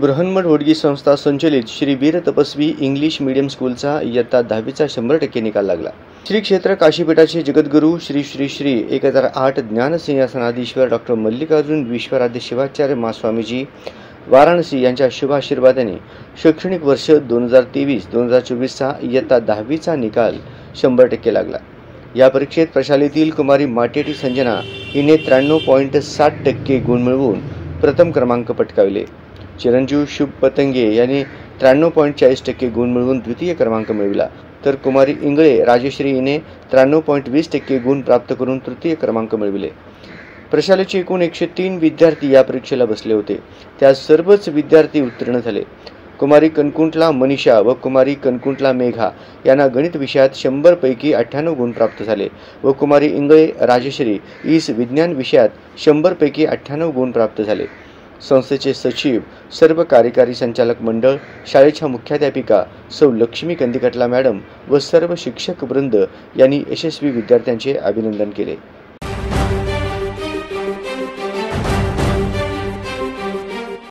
बृहन्मठ होडगी संस्था संचलित श्री वीर तपस्वी इंग्लिश मीडियम स्कूलचा इयत्ता 10वीचा 100% निकाल लागला। श्री क्षेत्र काशीपीठाचे जगद्गुरू श्री श्री श्री 1008 ज्ञान सिंहासनाधीश्वर डॉक्टर मल्लिकार्जुन विश्वराध्य शिवाचार्य महास्वामीजी वाराणसी यांच्या शुभ आशीर्वादाने शैक्षणिक वर्ष 2023-2024चा इयत्ता 10वीचा निकाल 100% लागला। या परीक्षेत प्रशालेतील कुमारी माटेटी संजना हिने 93.60% गुण मिळवून प्रथम क्रमांक पटकावले। चिरंजीव शुभ पतंगे यांनी 93.40% गुण मिळवून द्वितीय क्रमांक मिळविला, तर कुमारी इंगळे राजश्री हिने 93.20% गुण प्राप्त करून तृतीय क्रमांक मिळविले। प्रशालेचे एकूण 103 विद्यार्थी या परीक्षेला बसले होते, त्यात सर्वच विद्यार्थी उत्तीर्ण झाले। कुमारी कनकुंटला मनीषा व कुमारी कनकुंटला मेघा यांना गणित विषयात 100 पैकी 98 गुण प्राप्त झाले व कुमारी इंगळे राजश्री ईस विज्ञान विषयात 100 पैकी 98 गुण प्राप्त झाले। संस्थेचे सचिव, सर्व कार्यकारी संचालक मंडळ, शाळेच्या मुख्याध्यापिका सौ लक्ष्मी कंदिकटला मॅडम व सर्व शिक्षक वृंद यांनी यशस्वी विद्यार्थ्यांचे अभिनंदन केले।